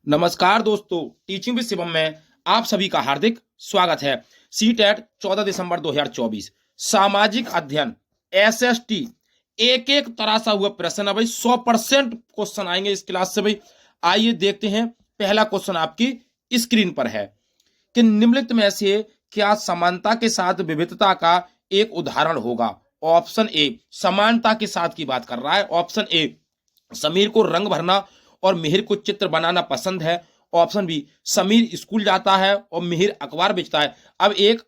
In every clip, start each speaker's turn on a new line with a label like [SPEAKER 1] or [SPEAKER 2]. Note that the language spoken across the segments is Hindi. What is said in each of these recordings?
[SPEAKER 1] नमस्कार दोस्तों, टीचिंग विद शिवम में आप सभी का हार्दिक स्वागत है। सीटेट 14 दिसंबर 2024 सामाजिक अध्ययन एसएसटी एक एक तरह सा हुआ प्रश्न है भाई। 100% क्वेश्चन आएंगे इस क्लास से भाई। आइए देखते हैं। पहला क्वेश्चन आपकी स्क्रीन पर है कि निम्नलिखित में से क्या समानता के साथ विविधता का एक उदाहरण होगा। ऑप्शन ए समानता के साथ की बात कर रहा है। ऑप्शन ए समीर को रंग भरना और मिहिर को चित्र बनाना पसंद है। ऑप्शन बी समीर स्कूल जाता है और मिहिर अखबार बेचता है। अब एक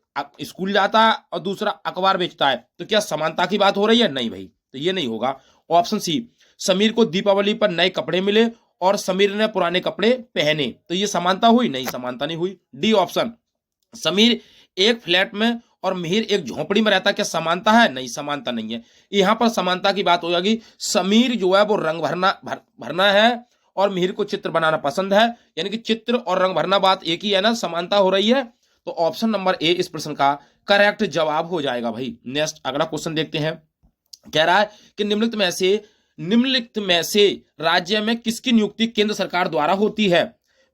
[SPEAKER 1] स्कूल जाता है और दूसरा अखबार बेचता है, तो क्या समानता की बात हो रही है? नहीं भाई, तो ये नहीं होगा। ऑप्शन सी समीर को दीपावली पर नए कपड़े मिले और समीर ने पुराने कपड़े पहने, तो ये समानता हुई? नहीं, समानता नहीं हुई। डी ऑप्शन समीर एक फ्लैट में और मिहिर एक झोपड़ी में रहता, क्या समानता है? नहीं, समानता नहीं है। यहां पर समानता की बात हो जाएगी। समीर जो है वो रंग भरना है और मिहिर को चित्र बनाना पसंद है, यानी कि चित्र और रंग भरना बात एक ही है ना, समानता हो रही है। तो ऑप्शन नंबर ए इस प्रश्न का करेक्ट जवाब हो जाएगा भाई। नेक्स्ट अगला क्वेश्चन देखते हैं। कह रहा है कि निम्नलिखित में से राज्य में किसकी नियुक्ति केंद्र सरकार द्वारा होती है?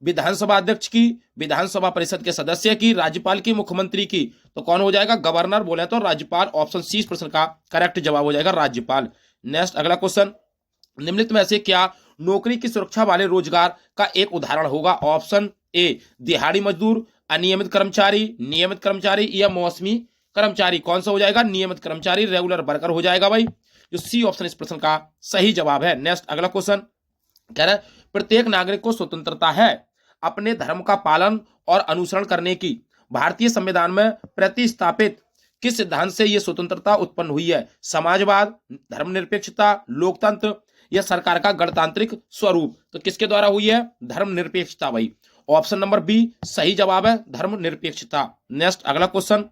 [SPEAKER 1] विधानसभा अध्यक्ष की, विधानसभा परिषद के सदस्य की, राज्यपाल की, मुख्यमंत्री की। तो कौन हो जाएगा? गवर्नर बोले तो राज्यपाल। ऑप्शन सी इस प्रश्न का करेक्ट जवाब हो जाएगा, राज्यपाल। नेक्स्ट अगला क्वेश्चन, निम्नलिखित में से क्या नौकरी की सुरक्षा वाले रोजगार का एक उदाहरण होगा? ऑप्शन ए दिहाड़ी मजदूर, अनियमित कर्मचारी, नियमित कर्मचारी या मौसमी कर्मचारी। कौन सा हो जाएगा? नियमित कर्मचारी, रेगुलर वर्कर हो जाएगा भाई। जो सी ऑप्शन इस प्रश्न का सही जवाब है। नेक्स्ट अगला क्वेश्चन कह रहा है प्रत्येक नागरिक को स्वतंत्रता है अपने धर्म का पालन और अनुसरण करने की। भारतीय संविधान में प्रतिस्थापित किस सिद्धांत से यह स्वतंत्रता उत्पन्न हुई है? समाजवाद, धर्मनिरपेक्षता, लोकतंत्र या सरकार का गणतांत्रिक स्वरूप। तो किसके द्वारा हुई है? धर्मनिरपेक्षता भाई। ऑप्शन नंबर बी सही जवाब है, धर्मनिरपेक्षता। नेक्स्ट अगला क्वेश्चन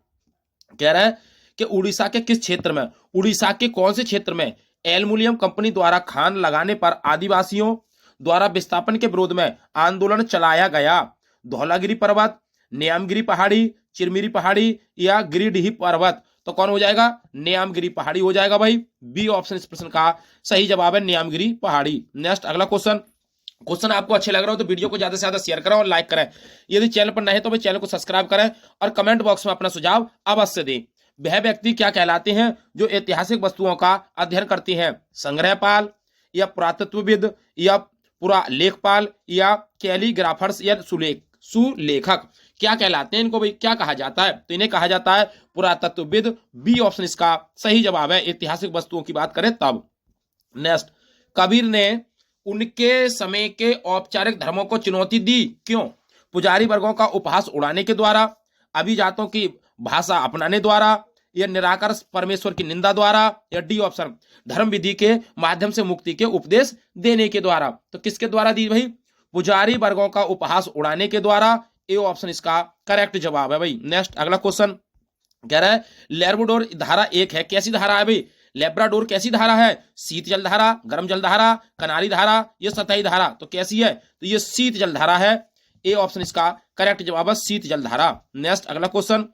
[SPEAKER 1] कह रहा है कि उड़ीसा के किस क्षेत्र में, उड़ीसा के कौन से क्षेत्र में एल्युमिनियम कंपनी द्वारा खान लगाने पर आदिवासियों द्वारा विस्थापन के विरोध में आंदोलन चलाया गया? धौलागिरी पर्वत, न्यामगिरी पहाड़ी, चिरमिरी पहाड़ी या गिरिडीह पर्वत। तो कौन हो जाएगा? न्यामगिरी पहाड़ी हो जाएगा भाई। बी ऑप्शन इस प्रश्न का सही जवाब है, न्यामगिरी पहाड़ी। नेक्स्ट अगला क्वेश्चन आपको अच्छे लग रहा हो तो वीडियो को ज्यादा से ज्यादा शेयर करें और लाइक करें। यदि चैनल पर नए तो भाई चैनल को सब्सक्राइब करें और कमेंट बॉक्स में अपना सुझाव अवश्य दें। वह व्यक्ति क्या कहलाते हैं जो ऐतिहासिक वस्तुओं का अध्ययन करते हैं? संग्रहपाल या पुरातत्वविद या पुरालेखपाल या कैलीग्राफर्स या सुलेखक। क्या कहलाते हैं इनको भाई? क्या कहा जाता है? तो इन्हें कहा जाता है पुरातत्वविद। बी ऑप्शन इसका सही जवाब है, ऐतिहासिक वस्तुओं की बात करें तब। नेक्स्ट, कबीर ने उनके समय के औपचारिक धर्मों को चुनौती दी, क्यों? पुजारी वर्गों का उपहास उड़ाने के द्वारा, अभिजातों की भाषा अपनाने द्वारा या निराकार परमेश्वर की निंदा द्वारा या डी ऑप्शन धर्म विधि के माध्यम से मुक्ति के उपदेश देने के द्वारा। तो किसके द्वारा दी भाई? पुजारी वर्गों का उपहास उड़ाने के द्वारा। ए ऑप्शन इसका करेक्ट जवाब है भाई। नेक्स्ट अगला क्वेश्चन कह रहा है लेब्राडोर धारा एक है, कैसी धारा है भाई? लेब्राडोर कैसी धारा है? शीत जल धारा, गर्म जल धारा, कनारी धारा या सतही धारा। तो कैसी है? तो ये शीत जल धारा है। ए ऑप्शन इसका करेक्ट जवाब है, शीत जल धारा। नेक्स्ट अगला क्वेश्चन,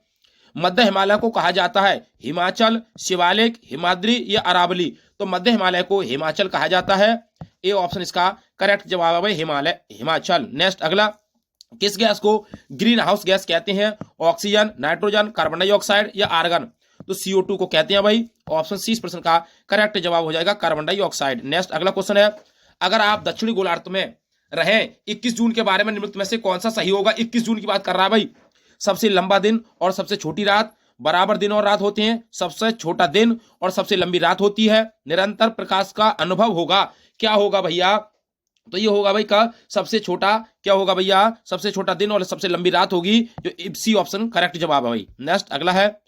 [SPEAKER 1] मध्य हिमालय को कहा जाता है हिमाचल, शिवालिक, हिमाद्री या अरावली। तो मध्य हिमालय को हिमाचल कहा जाता है। ए ऑप्शन इसका करेक्ट जवाब है भाई, हिमाचल। नेक्स्ट अगला, किस गैस को ग्रीन हाउस गैस कहते हैं? ऑक्सीजन, नाइट्रोजन, कार्बन डाइऑक्साइड या आर्गन। तो CO2 को कहते हैं भाई। ऑप्शन सी इस प्रश्न का करेक्ट जवाब हो जाएगा, कार्बन डाइऑक्साइड। नेक्स्ट अगला क्वेश्चन है, अगर आप दक्षिणी गोलार्ध में रहे 21 जून के बारे में निम्नलिखित में से कौन सा सही होगा? 21 जून की बात कर रहा है भाई। सबसे लंबा दिन और सबसे छोटी रात, बराबर दिन और रात होते हैं, सबसे छोटा दिन और सबसे लंबी रात होती है, निरंतर प्रकाश का अनुभव होगा। क्या होगा भैया? तो ये होगा भाई का सबसे छोटा, क्या होगा भैया? सबसे छोटा दिन और सबसे लंबी रात होगी, जो सी ऑप्शन करेक्ट जवाब है भाई। नेक्स्ट अगला है,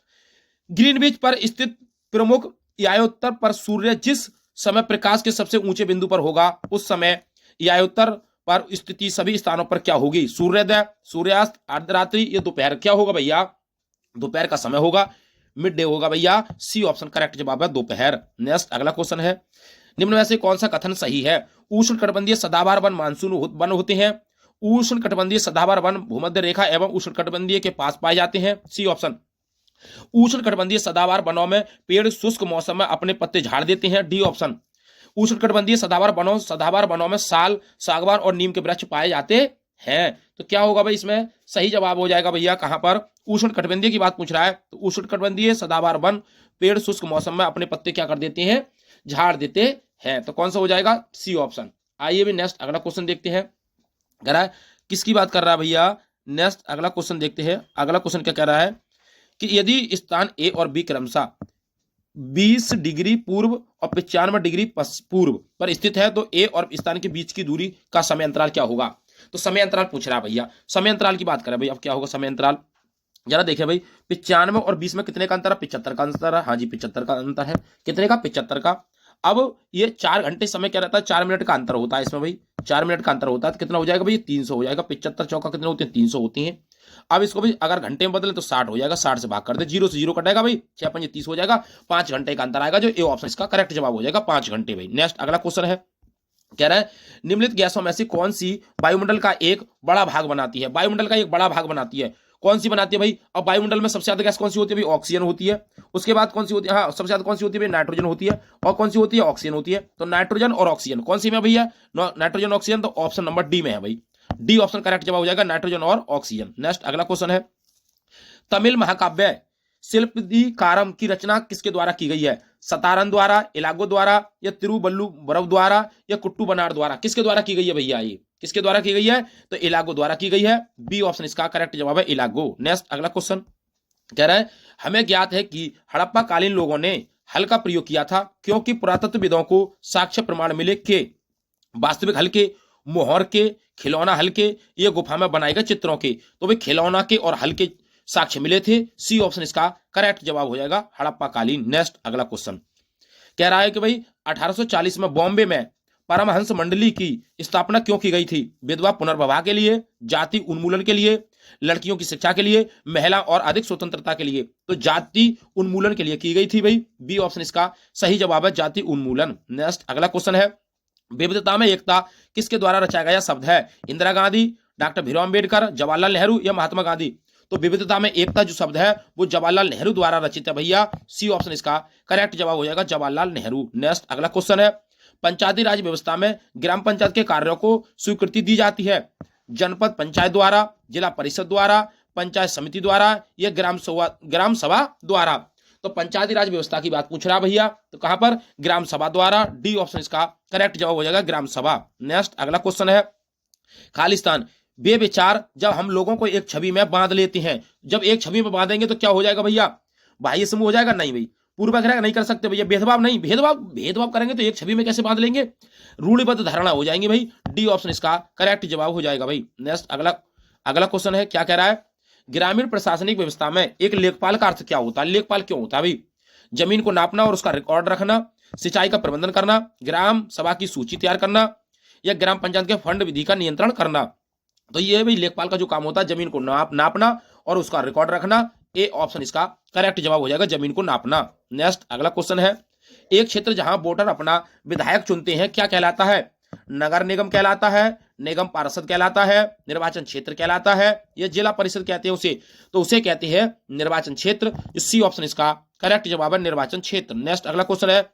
[SPEAKER 1] ग्रीनविच पर स्थित प्रमुख यायोत्तर पर सूर्य जिस समय प्रकाश के सबसे ऊंचे बिंदु पर होगा उस समय यायोत्तर पर स्थिति सभी स्थानों पर क्या होगी? सूर्योदय, सूर्यास्त, अर्धरात्रि या दोपहर। क्या होगा भैया? दोपहर का समय होगा, मिड डे होगा भैया। सी ऑप्शन करेक्ट जवाब है, दोपहर। नेक्स्ट अगला क्वेश्चन है, निम्न में से कौन सा कथन सही है? उष्ण कटिबंधीय सदाबहार वन मानसून वन होते हैं। उष्ण कटिबंधीय सदाबहार वन भूमध्य रेखा एवं उष्ण कटिबंधीय के पास पाए जाते हैं। सी ऑप्शन उष्ण कटिबंधीय सदाबहार वनों में पेड़ शुष्क मौसम में अपने पत्ते झाड़ देते हैं। डी ऑप्शन उष्णकटिबंधीय सदाबहार वनों में साल, सागवान और नीम के वृक्ष पाए जाते हैं। तो क्या होगा भाई, इसमें सही जवाब हो जाएगा भैया कहां पर, उष्ण कटिबंधीय की बात पूछ रहा है तो उष्ण कटिबंधीय सदाबहार वन पेड़ शुष्क मौसम में अपने पत्ते क्या कर देते हैं, झाड़ देते हैं। तो कौन सा हो जाएगा, सी ऑप्शन। आइए भी नेक्स्ट अगला क्वेश्चन देखते हैं। कह रहा है किसकी बात कर रहा है भैया, नेक्स्ट अगला क्वेश्चन देखते हैं। अगला क्वेश्चन क्या कह रहा है कि यदि स्थान ए और बी क्रमशः 20 डिग्री पूर्व और 95 डिग्री पूर्व पर स्थित है तो ए और स्थान के बीच की दूरी का समय अंतराल क्या होगा। तो समय अंतराल पूछ रहा है भैया, समय अंतराल की बात करें भाई, अब क्या होगा समय अंतराल, जरा देखिए भाई 95 और 20 में कितने का अंतर है, 75 का अंतर है। हाँ जी 75 का अंतर है, कितने का, 75 का। अब ये 4 घंटे समय क्या रहता है, 4 मिनट का अंतर होता है इसमें भाई, 4 मिनट का अंतर होता है तो कितना हो जाएगा भाई, 300 हो जाएगा। 75 चौका कितने होते हैं, 300 होती हैं। अब इसको भी अगर घंटे में बदले तो 60 हो जाएगा, 60 से भाग कर दे, 0 से 0 कटेगा भाई, 6 5 30 हो जाएगा, 5 घंटे का अंतर आएगा, जो ए ऑप्शन इसका करेक्ट जवाब हो जाएगा 5 घंटे भाई। नेक्स्ट अगला क्वेश्चन है, कह रहा है निम्नलिखित गैसों में से कौन सी वायुमंडल का एक बड़ा भाग बनाती है, वायुमंडल का एक बड़ा भाग बनाती है, कौन सी बनाती है भाई। अब वायुमंडल में सबसे ज्यादा गैस कौन सी होती है भाई, ऑक्सीजन होती है। उसके बाद कौन सी होती है, हाँ सबसे ज्यादा कौन सी होती है भाई, नाइट्रोजन होती है। और कौन सी होती है, ऑक्सीजन होती है। तो नाइट्रोजन और ऑक्सीजन कौन सी में भैया, नाइट्रोजन ऑक्सीजन, तो ऑप्शन नंबर डी में है भाई, डी ऑप्शन करेक्ट जवाब हो जाएगा, नाइट्रोजन और ऑक्सीजन। नेक्स्ट अगला क्वेश्चन है, तमिल महाकाव्य शिल्पदीकारम की रचना किसके द्वारा की गई है, सतारन द्वारा, इलागो द्वारा, या तिरुवल्लुवरव द्वारा, या कुट्टू बनार द्वारा, किसके द्वारा की गई है भैया, ये किसके द्वारा की गई है, तो इलागो द्वारा की गई है, बी ऑप्शन इसका करेक्ट जवाब है, इलागो। नेक्स्ट अगला क्वेश्चन कह रहा है हमें ज्ञात है कि हड़प्पा कालीन लोगों ने हल का प्रयोग किया था क्योंकि पुरातत्वविदों को साक्ष्य प्रमाण मिले कि वास्तविक हल के, मोहर के, खिलौना हल के, ये गुफा में बनाए गए चित्रों के, तो भाई खिलौना के और हल के साक्ष्य मिले थे, सी ऑप्शन इसका करेक्ट जवाब हो जाएगा, हड़प्पा कालीन। नेक्स्ट अगला क्वेश्चन कह रहा है कि भाई 1840 में बॉम्बे में परमहंस मंडली की स्थापना क्यों की गई थी, विधवा पुनर्विवाह के लिए, जाति उन्मूलन के लिए, लड़कियों की शिक्षा के लिए, महिला और अधिक स्वतंत्रता के लिए। तो जाति उन्मूलन के लिए की गई थी भाई, बी ऑप्शन इसका सही जवाब है, जाति उन्मूलन। नेक्स्ट अगला क्वेश्चन है, विविधता में एकता किसके द्वारा रचा गया शब्द है, इंदिरा गांधी, डॉक्टर भीमराव अम्बेडकर, जवाहरलाल नेहरू, या महात्मा गांधी। तो विविधता में एकता जो शब्द है वो जवाहरलाल नेहरू द्वारा रचित है भैया, सी ऑप्शन इसका करेक्ट जवाब हो जाएगा, जवाहरलाल नेहरू। नेक्स्ट अगला क्वेश्चन है, पंचायती राज व्यवस्था में ग्राम पंचायत के कार्यों को स्वीकृति दी जाती है जनपद पंचायत द्वारा, जिला परिषद द्वारा, पंचायत समिति द्वारा, या ग्राम सभा द्वारा। तो पंचायती राज व्यवस्था की बात पूछ रहा भैया, तो कहां पर, ग्राम सभा द्वारा, डी ऑप्शन इसका करेक्ट जवाब हो जाएगा, ग्राम सभा। नेक्स्ट अगला क्वेश्चन है, खालिस्तान वे विचार जब हम लोगों को एक छवि में बांध लेते हैं, जब एक छवि में बांधेंगे तो क्या हो जाएगा भैया, बाह्य समूह हो जाएगा, नहीं भाई पूर्वक नहीं कर सकते भैया, भेदभाव नहीं, भेदभाव करेंगे तो एक छवि में कैसे बांध लेंगे, रूढ़िबद्ध धारणा हो जाएंगे भाई, डी ऑप्शन इसका करेक्ट जवाब हो जाएगा भाई। नेक्स्ट अगला क्वेश्चन है, क्या कह रहा है, ग्रामीण प्रशासनिक व्यवस्था में एक लेखपाल का अर्थ क्या होता है, लेखपाल क्यों होता है भाई, जमीन को नापना और उसका रिकॉर्ड रखना, सिंचाई का प्रबंधन करना, ग्राम सभा की सूची तैयार करना, या ग्राम पंचायत के फंड विधि का नियंत्रण करना। तो ये भाई लेखपाल का जो काम होता है जमीन को नापना और उसका रिकॉर्ड रखना, ए ऑप्शन इसका करेक्ट जवाब हो जाएगा, जमीन को नापना। नेक्स्ट अगला क्वेश्चन है, एक क्षेत्र जहां वोटर अपना विधायक चुनते हैं क्या कहलाता है, नगर निगम कहलाता है, निगम पार्षद कहलाता है, निर्वाचन क्षेत्र कहलाता है, या जिला परिषद कहते हैं उसे, तो उसे कहते हैं निर्वाचन क्षेत्र, सी ऑप्शन इसका करेक्ट जवाब है, निर्वाचन क्षेत्र। नेक्स्ट अगला क्वेश्चन है,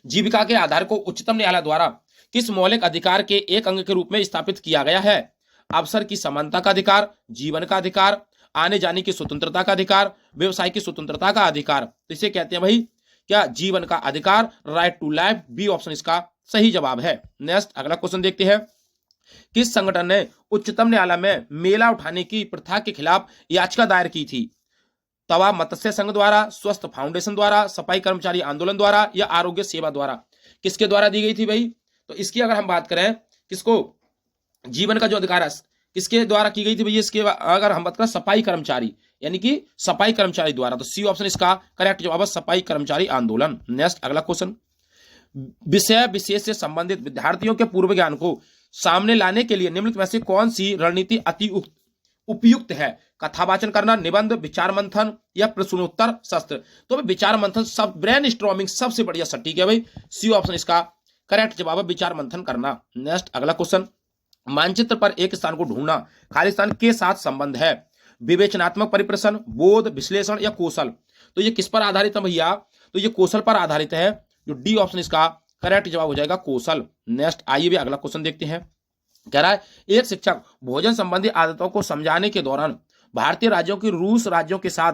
[SPEAKER 1] जीविका के आधार को उच्चतम न्यायालय द्वारा किस मौलिक अधिकार के एक अंग के रूप में स्थापित किया गया है, अवसर की समानता का अधिकार, जीवन का अधिकार, आने जाने की स्वतंत्रता का अधिकार, व्यवसाय की स्वतंत्रता का अधिकार। तो इसे कहते हैं भाई क्या, जीवन का अधिकार, right to life, B option इसका सही जवाब है। नेक्स्ट अगला क्वेश्चन देखते हैं, किस संगठन ने उच्चतम न्यायालय में मेला उठाने की प्रथा के खिलाफ याचिका दायर की थी, तवा मत्स्य संघ द्वारा, स्वस्थ फाउंडेशन द्वारा, सफाई कर्मचारी आंदोलन द्वारा, या आरोग्य सेवा द्वारा, किसके द्वारा दी गई थी भाई। तो इसकी अगर हम बात करें, किसको, जीवन का जो अधिकार है किसके द्वारा की गई थी भैया, इसके अगर हम बात करें सफाई कर्मचारी, यानी कि सफाई कर्मचारी द्वारा, तो सी ऑप्शन इसका करेक्ट जवाब है, सफाई कर्मचारी आंदोलन। नेक्स्ट अगला क्वेश्चन, विषय विशेष से संबंधित विद्यार्थियों के पूर्व ज्ञान को सामने लाने के लिए निम्नलिखित में से कौन सी रणनीति अति उपयुक्त है, कथावाचन करना, निबंध, विचार मंथन, या प्रश्नोत्तर शस्त्र। तो विचार मंथन, सब ब्रेन स्ट्रॉमिंग सबसे बढ़िया सटीक है भाई, सी ऑप्शन इसका करेक्ट जवाब है, विचार मंथन करना। नेक्स्ट अगला क्वेश्चन, मानचित्र पर एक स्थान को ढूंढना खालिस्तान के साथ संबंध है, विवेचनात्मक परिप्रश्न, बोध, विश्लेषण, या कौशल। तो ये किस पर आधारित है भैया, तो ये कौशल पर आधारित है, जो डी ऑप्शन इसका करेक्ट जवाब हो जाएगा, कौशल। नेक्स्ट आइए भी अगला क्वेश्चन देखते हैं, कह रहा है एक शिक्षक भोजन संबंधी आदतों को समझाने के दौरान भारतीय राज्यों की रूस राज्यों के साथ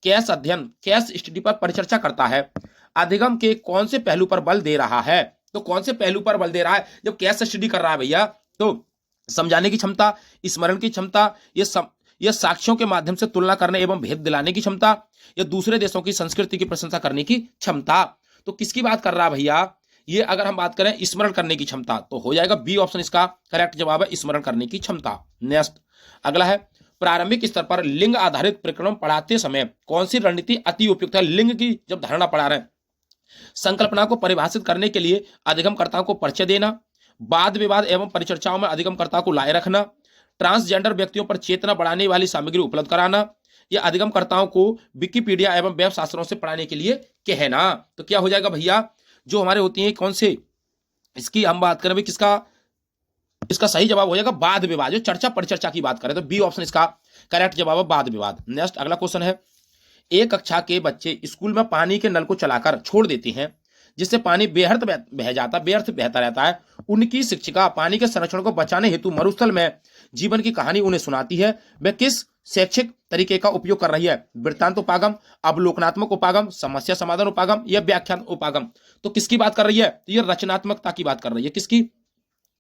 [SPEAKER 1] केस स्टडी पर परिचर्चा करता है। अधिगम के कौन से पहलू पर बल दे रहा है? तो कौन से पहलू पर बल दे रहा है जब केस स्टडी कर रहा है भैया? तो समझाने की क्षमता, स्मरण की क्षमता, यह साक्ष्यों के माध्यम से तुलना करने एवं भेद दिलाने की क्षमता, या दूसरे देशों की संस्कृति की प्रशंसा करने की क्षमता। तो किसकी बात कर रहा है भैया? ये अगर हम बात करें स्मरण करने की क्षमता तो हो जाएगा बी ऑप्शन इसका करेक्ट जवाब है, स्मरण करने की क्षमता। नेक्स्ट अगला है प्रारंभिक स्तर पर लिंग आधारित प्रकरण पढ़ाते समय कौन सी रणनीति अति उपयुक्त है? लिंग की जब धारणा पढ़ा रहे हैं, संकल्पना को परिभाषित करने के लिए अधिगमकर्ताओं को परिचय देना, वाद विवाद एवं परिचर्चाओं में अधिगमकर्ता को लाए रखना, ट्रांसजेंडर व्यक्तियों पर चेतना बढ़ाने वाली सामग्री उपलब्ध कराना, या अधिगमकर्ताओं को विकिपीडिया एवं वेब शास्त्रों से पढ़ाने के लिए कहना। तो क्या हो जाएगा भैया? जो हमारे होती हैं कौन से, इसकी हम बात करें किसका, इसका सही जवाब हो जाएगा वाद विवाद। जो चर्चा परिचर्चा की बात करें तो बी ऑप्शन इसका करेक्ट जवाब है, वाद विवाद। नेक्स्ट अगला क्वेश्चन है एक कक्षा के बच्चे स्कूल में पानी के नल को चलाकर छोड़ देते हैं जिससे पानी बेअर्थ बहता रहता है। उनकी शिक्षिका पानी के संरक्षण को बचाने हेतु मरुस्थल में जीवन की कहानी उन्हें सुनाती है। वह किस शैक्षिक तरीके का उपयोग कर रही है? वृत्तांत उपागम, अवलोकनात्मक उपागम, समस्या समाधान उपागम, या व्याख्यान उपागम। तो किसकी बात कर रही है? तो ये रचनात्मकता की बात कर रही है। किसकी?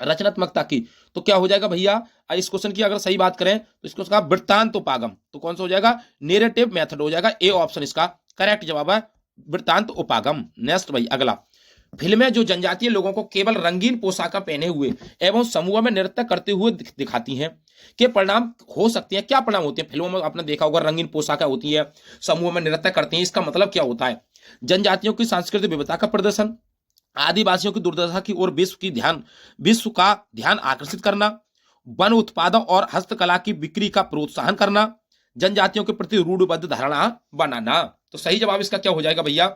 [SPEAKER 1] रचनात्मकता की। तो क्या हो जाएगा भैया? इस क्वेश्चन की अगर सही बात करें तो इसको कहा वृत्तांत उपागम। तो कौन सा हो जाएगा? नेरेटिव मेथड हो जाएगा, ए ऑप्शन इसका करेक्ट जवाब है, वृत्तांत उपागम। नेक्स्ट भाई अगला, फिल्में जो जनजातीय लोगों को केवल रंगीन पोशाक पहने हुए एवं समूह में नृत्य करते हुए दिखाती हैं के परिणाम हो सकते हैं? क्या परिणाम होते हैं फिल्मों में? आपने देखा होगा रंगीन पोशाक होती है, समूह में नृत्य करते हैं, इसका मतलब क्या होता है? जनजातियों की सांस्कृतिक विविधता का प्रदर्शन, आदिवासियों की दुर्दशा की ओर विश्व का ध्यान आकर्षित करना, वन उत्पादों और हस्तकला की बिक्री का प्रोत्साहन करना, जनजातियों के प्रति रूढ़िबद्ध धारणा बनाना। तो सही जवाब इसका क्या हो जाएगा भैया?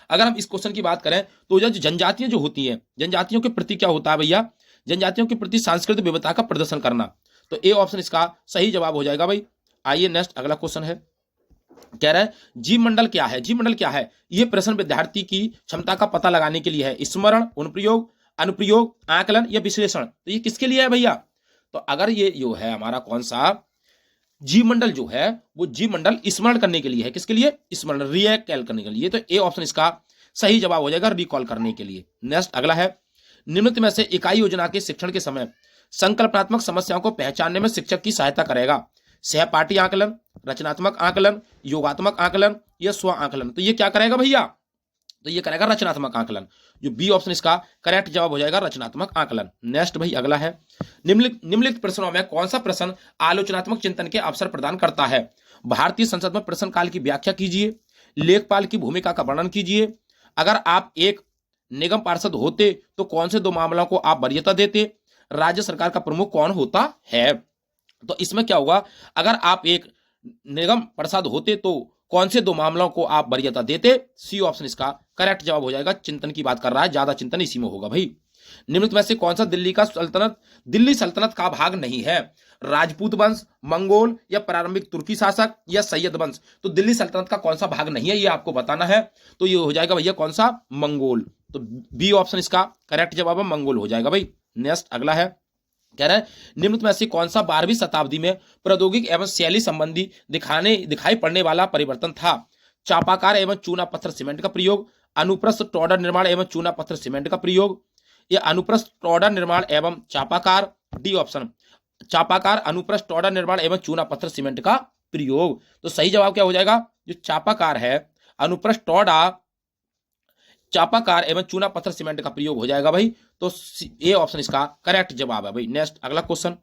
[SPEAKER 1] अगर हम इस क्वेश्चन की बात करें तो जो जनजातियां जो होती हैं, जनजातियों के प्रति क्या होता है भैया? जनजातियों के प्रति सांस्कृतिक विविधता का प्रदर्शन करना। तो ए ऑप्शन इसका सही जवाब हो जाएगा भाई। आइए नेक्स्ट अगला क्वेश्चन है, कह रहा है जीव मंडल क्या है? जीव मंडल क्या है? यह प्रश्न विद्यार्थी की क्षमता का पता लगाने के लिए है। स्मरण, अनुप्रयोग, आकलन या विश्लेषण। तो ये किसके लिए है भैया? तो अगर ये जो है हमारा कौन सा जीव मंडल जो है वो जीव मंडल स्मरण करने के लिए है। किसके लिए? स्मरण, रिकॉल करने के लिए। तो ए ऑप्शन इसका सही जवाब हो जाएगा, रिकॉल करने के लिए। नेक्स्ट अगला है निम्नलिखित में से इकाई योजना के शिक्षण के समय संकल्पनात्मक समस्याओं को पहचानने में शिक्षक की सहायता करेगा। सहपाठी आकलन, रचनात्मक आकलन, योगात्मक आकलन या स्व आकलन। तो ये क्या करेगा भैया? तो ये करेगा रचनात्मक आकलन। जो बी ऑप्शन इसका करेक्ट जवाब हो जाएगा, रचनात्मक आकलन। नेक्स्ट भाई अगला है निम्नलिखित प्रश्नों में कौन सा प्रश्न आलोचनात्मक चिंतन के अवसर प्रदान करता है? भारतीय संसद में प्रश्न काल की व्याख्या कीजिए, लेखपाल की भूमिका का वर्णन कीजिए, अगर आप एक निगम पार्षद होते तो कौन से दो मामलों को आप वरीयता देते, राज्य सरकार का प्रमुख कौन होता है? तो इसमें क्या होगा? अगर आप एक निगम पार्षद होते तो कौन से दो मामलों को आप वरीयता देते? सी ऑप्शन इसका करेक्ट जवाब हो जाएगा। चिंतन की बात कर रहा है, ज्यादा चिंतन इसी में होगा भाई। निम्नलिखित में से कौन सा दिल्ली सल्तनत का भाग नहीं है? राजपूत वंश, मंगोल या प्रारंभिक तुर्की शासक या सैयद वंश। तो दिल्ली सल्तनत का कौन सा भाग नहीं है ये आपको बताना है। तो ये हो जाएगा भैया कौन सा? मंगोल। तो बी ऑप्शन इसका करेक्ट जवाब है, मंगोल हो जाएगा भाई। नेक्स्ट अगला है, कह रहा है निम्नलिखित में से कौन सा 12वीं शताब्दी में प्रौद्योगिक एवं शैली संबंधी दिखाई पड़ने वाला परिवर्तन था? चापाकार एवं चूना पत्थर सीमेंट का प्रयोग, अनुप्रस्थ टॉडर निर्माण एवं चूना पत्थर सीमेंट का प्रयोग, या अनुप्रस्थ टॉडर निर्माण एवं चापाकार। डी ऑप्शन चापाकार, अनुप्रस्थ टॉडर निर्माण एवं चूना पत्थर सीमेंट का प्रयोग। तो सही जवाब क्या हो जाएगा? जो चापाकार है, अनुप्रस्थ टॉडा, चापाकार एवं चूना पत्थर सीमेंट का प्रयोग हो जाएगा भाई। तो ए ऑप्शन इसका करेक्ट जवाब है भाई। नेक्स्ट अगला क्वेश्चन,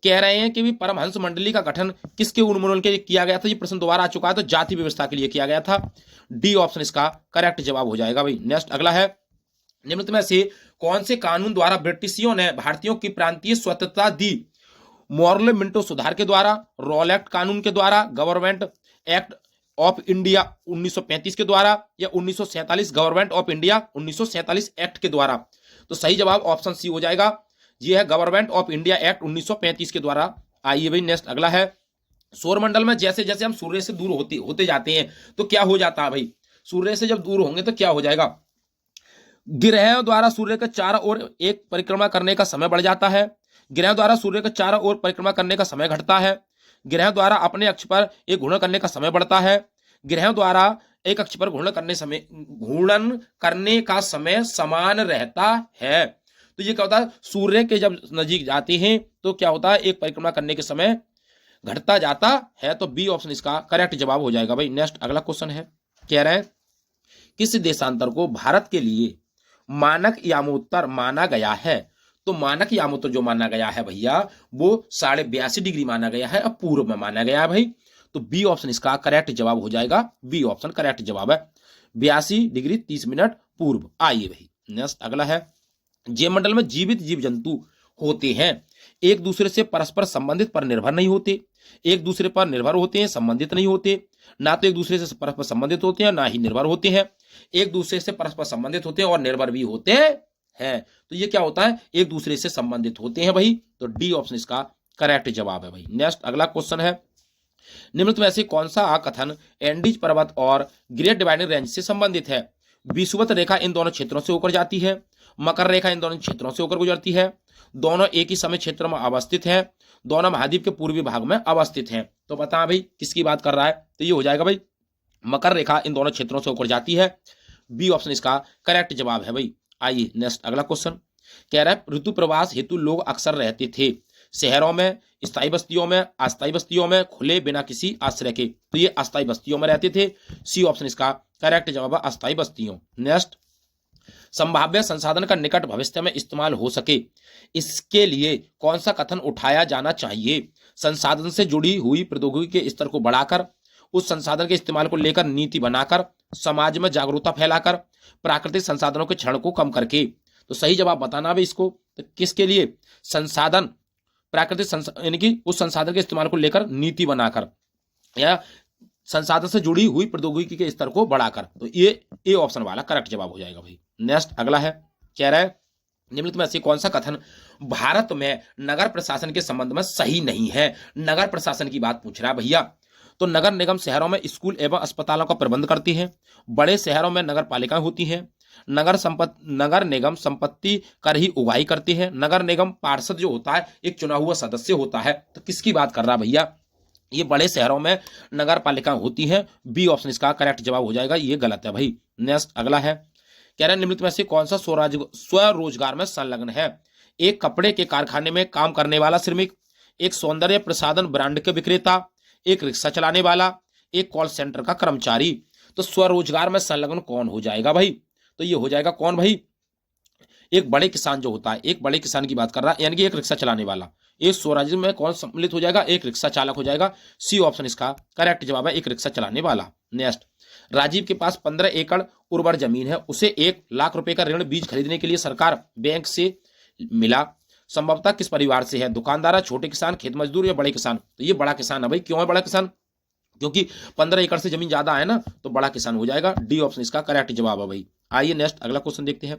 [SPEAKER 1] कह रहे हैं कि भी परमहंस मंडली का गठन किसके उन्मूलन के लिए किया गया था? ये प्रश्न दोबारा आ चुका है, तो जाति व्यवस्था के लिए किया गया था। डी ऑप्शन इसका करेक्ट जवाब हो जाएगा भाई। नेक्स्ट अगला है निम्नलिखित में से कौन से कानून द्वारा ब्रिटिशियों ने भारतीयों की प्रांतीय स्वतंत्रता दी? मॉर्ले मिंटो सुधार के द्वारा, रॉल एक्ट कानून के द्वारा, गवर्नमेंट एक्ट ऑफ इंडिया 1935 के द्वारा, या 1947 गवर्नमेंट ऑफ इंडिया 1947 एक्ट के द्वारा। तो सही जवाब ऑप्शन सी हो जाएगा, ये है गवर्नमेंट ऑफ इंडिया एक्ट 1935 के द्वारा। आइए भाई नेक्स्ट अगला है, सौरमंडल में जैसे जैसे हम सूर्य से दूर होते जाते हैं तो क्या हो जाता है भाई? सूर्य से जब दूर होंगे तो क्या हो जाएगा? ग्रहों द्वारा सूर्य के चारों ओर एक परिक्रमा करने का समय बढ़ जाता है। ग्रहों द्वारा सूर्य के चारों ओर परिक्रमा करने का समय घटता है। ग्रहों द्वारा अपने अक्ष पर एक घूर्णन करने का समय बढ़ता है। ग्रहों द्वारा एक अक्ष पर घूर्णन करने का समय समान रहता है। तो ये क्या होता है, सूर्य के जब नजीक जाते हैं तो क्या होता है, एक परिक्रमा करने के समय घटता जाता है। तो बी ऑप्शन इसका करेक्ट जवाब हो जाएगा भाई। नेक्स्ट अगला क्वेश्चन है, कह रहे हैं किस देशांतर को भारत के लिए मानक यामोत्तर माना गया है। तो मानक यामोत्तर जो माना गया है भैया वो 82.5 डिग्री माना गया है और पूर्व में माना गया है भाई। तो बी ऑप्शन इसका करेक्ट जवाब हो जाएगा। बी ऑप्शन करेक्ट जवाब है, 82 डिग्री 30 मिनट पूर्व। आइए भाई नेक्स्ट अगला है, जीवमंडल में जीवित जीव जंतु होते हैं, एक दूसरे से परस्पर संबंधित पर निर्भर नहीं होते। एक दूसरे पर निर्भर होते हैं, संबंधित नहीं होते। ना तो एक दूसरे से परस्पर संबंधित होते हैं, ना ही निर्भर होते हैं। एक दूसरे से परस्पर संबंधित होते हैं और निर्भर भी होते हैं। तो ये क्या होता है, एक दूसरे से संबंधित होते हैं भाई। तो डी ऑप्शन इसका करेक्ट जवाब है भाई। नेक्स्ट अगला क्वेश्चन है, निम्नलिखित में से कौन सा कथन एंडीज पर्वत और ग्रेट डिवाइडिंग रेंज से संबंधित है। विषुवत रेखा इन दोनों क्षेत्रों से होकर जाती है। मकर रेखा इन दोनों क्षेत्रों से होकर गुजरती है। दोनों एक ही समय क्षेत्र में अवस्थित हैं। दोनों महाद्वीप के पूर्वी भाग में अवस्थित हैं। तो बता भाई किसकी बात कर रहा है, तो ये हो जाएगा भाई मकर रेखा इन दोनों क्षेत्रों से होकर जाती है। बी ऑप्शन इसका करेक्ट जवाब है भाई। आइए नेक्स्ट अगला क्वेश्चन, कह रहा है ऋतु प्रवास हेतु लोग अक्सर रहते थे शहरों में, स्थायी बस्तियों में, अस्थायी बस्तियों में, खुले बिना किसी आश्रय के। तो ये अस्थायी बस्तियों में रहते थे। सी ऑप्शन इसका करेक्ट जवाब है, अस्थायी बस्तियों। नेक्स्ट, संभाव्य संसाधन का निकट भविष्य में इस्तेमाल हो सके, इसके लिए कौन सा कथन उठाया जाना चाहिए। संसाधन से जुड़ी हुई प्रौद्योगिकी के स्तर को बढ़ाकर, उस संसाधन के इस्तेमाल को लेकर नीति बनाकर, समाज में जागरूकता फैलाकर, प्राकृतिक संसाधनों के क्षरण को कम करके। तो सही जवाब बताना भी इसको, तो किसके लिए, संसाधन प्राकृतिक यानी कि उस संसाधन के इस्तेमाल को लेकर नीति बनाकर या संसाधन से जुड़ी हुई प्रौद्योगिकी के स्तर को बढ़ाकर। तो ये ए ऑप्शन वाला करेक्ट जवाब हो जाएगा भाई। नेक्स्ट अगला है, कह रहा है निम्नलिखित में से कौन सा कथन भारत में नगर प्रशासन के संबंध में सही नहीं है। नगर प्रशासन की बात पूछ रहा है भैया। तो नगर निगम शहरों में स्कूल एवं अस्पतालों का प्रबंध करती है। बड़े शहरों में नगर पालिकाएं होती हैं। नगर निगम संपत्ति कर ही उगाही करती है। नगर निगम पार्षद जो होता है एक चुना हुआ सदस्य होता है। तो किसकी बात कर रहा भैया, ये बड़े शहरों में नगर पालिका होती है। बी ऑप्शन इसका करेक्ट जवाब हो जाएगा, ये गलत है भाई। नेक्स्ट अगला है, कह रहे हैं निम्नलिखित में से कौन सा स्वरोजगार में संलग्न है। एक कपड़े के कारखाने में काम करने वाला श्रमिक, एक सौंदर्य प्रसाधन ब्रांड के विक्रेता, एक रिक्शा चलाने वाला, एक कॉल सेंटर का कर्मचारी। तो स्वरोजगार में संलग्न कौन हो जाएगा भाई, तो ये हो जाएगा कौन भाई, एक बड़े किसान जो होता है, एक बड़े किसान की बात कर रहा है, यानी कि एक रिक्शा चलाने वाला। एक स्वरोजगार में कौन सम्मिलित हो जाएगा, एक रिक्शा चालक हो जाएगा। सी ऑप्शन इसका करेक्ट जवाब है, एक रिक्शा चलाने वाला। नेक्स्ट, राजीव के पास 15 एकड़ उर्वर जमीन है, उसे 1 लाख रुपए का ऋण बीज खरीदने के लिए सरकार बैंक से मिला। संभवतः किस परिवार से है, दुकानदार, छोटे किसान, खेत मजदूर या बड़े किसान। तो ये बड़ा किसान है भाई। क्यों है बड़ा किसान, क्योंकि 15 एकड़ से जमीन ज्यादा है ना, तो बड़ा किसान हो जाएगा। डी ऑप्शन इसका करेक्ट जवाब है भाई। आइए नेक्स्ट अगला क्वेश्चन देखते हैं।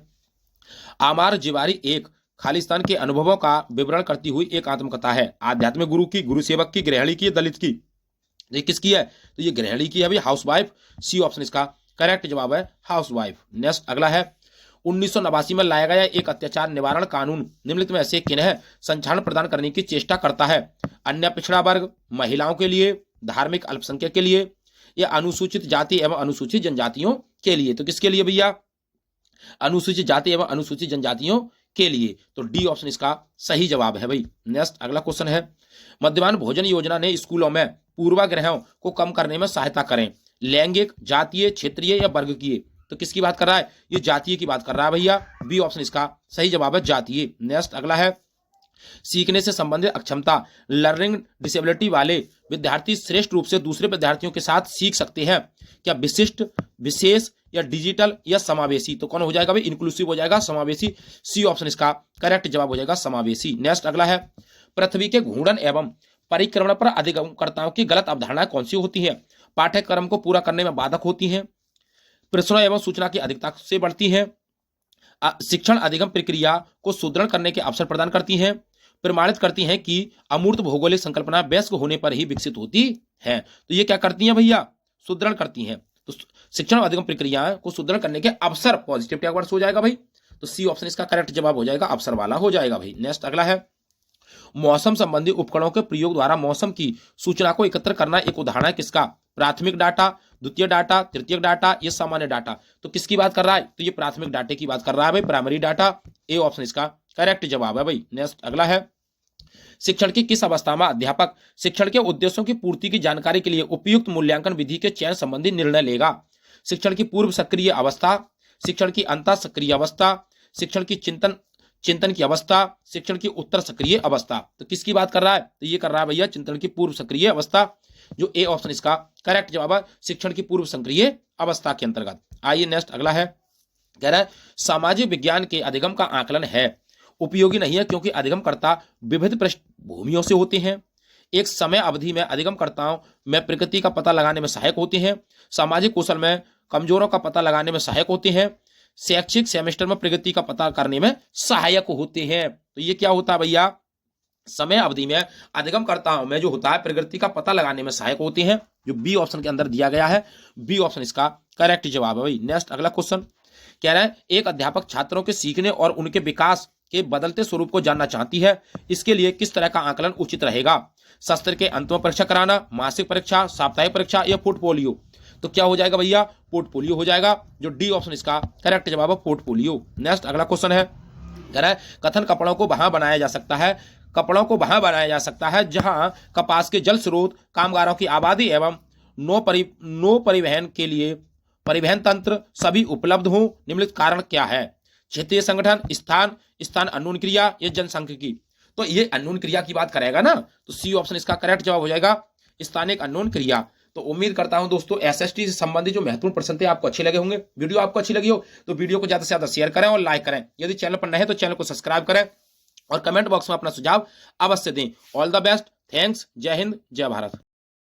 [SPEAKER 1] आमार जिवारी एक खालिस्तान के अनुभवों का विवरण करती हुई एक आत्मकथा है। आध्यात्मिक गुरु की, गुरु सेवक की, गृहिणी की, दलित की। ये किसकी है, तो ये गृहिणी की है भाई, हाउसवाइफ। सी ऑप्शन इसका करेक्ट जवाब है, हाउसवाइफ। नेक्स्ट अगला है, 1989 में लाया गया एक अत्याचार निवारण कानून निम्नलिखित में से किन्हें संरक्षण प्रदान करने की चेष्टा करता है। अन्य पिछड़ा वर्ग, महिलाओं के लिए, धार्मिक अल्पसंख्यक के लिए, या अनुसूचित जाति एवं अनुसूचित जनजातियों के लिए। तो किसके लिए भैया, अनुसूचित जाति एवं अनुसूचित जनजातियों के लिए। तो डी ऑप्शन इसका सही जवाब है भाई। नेक्स्ट अगला क्वेश्चन है, मध्याह्न भोजन योजना ने स्कूलों में पूर्वाग्रहों को कम करने में सहायता करें, लैंगिक, जातीय, क्षेत्रीय या वर्गीय। तो किसकी बात कर रहा है, ये जातीय की बात कर रहा है भैया। बी ऑप्शन इसका सही जवाब है, जातीय। नेक्स्ट अगला है, सीखने से संबंधित अक्षमता, लर्निंग डिसेबिलिटी वाले विद्यार्थी श्रेष्ठ रूप से दूसरे विद्यार्थियों के साथ सीख सकते हैं क्या, विशिष्ट, विशेष या डिजिटल या समावेशी। तो कौन हो जाएगा भाई, इंक्लूसिव हो जाएगा, समावेशी। सी ऑप्शन इसका करेक्ट जवाब हो जाएगा, समावेशी। नेक्स्ट अगला है, पृथ्वी के घूर्णन एवं परिक्रमण पर अधिगमकर्ताओं की गलत अवधारणाएं कौन सी होती है। पाठ्यक्रम को पूरा करने में बाधक होती हैं, प्रश्नों एवं सूचना की अधिकता से बढ़ती है, शिक्षण अधिगम प्रक्रिया को सुदृढ़ करने के अवसर प्रदान करती हैं, प्रमाणित करती हैं कि अमूर्त भौगोलिक संकल्पना वयस्क होने पर ही विकसित होती है। तो ये क्या करती हैं भैया, सुदृढ़ करती हैं। तो शिक्षण और अधिगम प्रक्रियाएं को सुदृढ़ करने के अवसर, पॉजिटिव टैग वर्ड्स हो जाएगा भाई। तो सी ऑप्शन इसका करेक्ट जवाब हो जाएगा, अवसर वाला हो जाएगा भाई। नेक्स्ट अगला है, मौसम संबंधी उपकरणों के प्रयोग द्वारा मौसम की सूचना को एकत्र करना एक उदाहरण है किसका? प्राथमिक डाटा, द्वितीय डाटा, तृतीयक डाटा, ये सामान्य डाटा। तो किसकी बात कर रहा है? तो ये प्राथमिक डाटे की बात कर रहा है भाई, प्राइमरी डाटा। ए ऑप्शन इसका करेक्ट जवाब है भाई। नेक्स्ट अगला है, शिक्षण की किस अवस्था में अध्यापक शिक्षण के उद्देश्यों की पूर्ति की जानकारी के लिए उपयुक्त मूल्यांकन विधि के चयन संबंधी निर्णय लेगा? शिक्षण की पूर्व सक्रिय अवस्था, शिक्षण की अंतः सक्रिय अवस्था, शिक्षण की चिंतन की अवस्था, शिक्षण की उत्तर सक्रिय अवस्था। तो किसकी बात कर रहा है? तो ये कर रहा है भैया चिंतन की पूर्व सक्रिय अवस्था, जो ए ऑप्शन इसका करेक्ट जवाब है, शिक्षण की पूर्व सक्रिय अवस्था के अंतर्गत। आइए नेक्स्ट अगला है, कह रहा है सामाजिक विज्ञान के अधिगम का आकलन है उपयोगी नहीं है क्योंकि अधिगमकर्ता विविध पृष्ठभूमियों से होते हैं। एक समय अवधि में अधिगमकर्ताओं में प्रकृति का पता लगाने में सहायक होते हैं। सामाजिक कौशल में कमजोरों का पता लगाने में सहायक होते हैं। शैक्षिक सेमेस्टर में प्रगति का पता करने में सहायक होते हैं। तो ये क्या होता है भैया? समय अवधि में अधिगमकर्ताओं में जो होता है प्रगति का पता लगाने में सहायक होते हैं, जो बी ऑप्शन के अंदर दिया गया है। बी ऑप्शन इसका करेक्ट जवाब है भाई। नेक्स्ट अगला क्वेश्चन कह रहा है, एक अध्यापक छात्रों के सीखने और उनके विकास के बदलते स्वरूप को जानना चाहती है, इसके लिए किस तरह का आकलन उचित रहेगा? सत्र के अंत में परीक्षा कराना, मासिक परीक्षा, साप्ताहिक परीक्षा या पोर्टफोलियो? तो क्या हो जाएगा भैया? पोर्टफोलियो हो जाएगा, जो डी ऑप्शन इसका करेक्ट जवाब है, पोर्टफोलियो। नेक्स्ट अगला क्वेश्चन है, कह रहा है कथन कपड़ों को वहां बनाया जा सकता है, कपड़ों को वहां बनाया जा सकता है जहां कपास के जल स्रोत, कामगारों की आबादी एवं नौ परिवहन के लिए परिवहन तंत्र सभी उपलब्ध हो। निम्नलिखित कारण क्या है? क्षेत्रीय संगठन, स्थान अन्योन क्रिया या जनसांख्यिकी? तो ये अन्योन क्रिया की बात करेगा ना, तो सी ऑप्शन इसका करेक्ट जवाब हो जाएगा, स्थानिक अन्योन क्रिया। तो उम्मीद करता हूं दोस्तों एसएसटी से संबंधित जो महत्वपूर्ण प्रश्न थे आपको अच्छे लगे होंगे। वीडियो आपको अच्छी लगी हो तो वीडियो को ज्यादा से ज्यादा शेयर करें और लाइक करें। यदि चैनल पर नए हैं तो चैनल को सब्सक्राइब करें और कमेंट बॉक्स में अपना सुझाव अवश्य दें। ऑल द बेस्ट, थैंक्स, जय हिंद, जय भारत।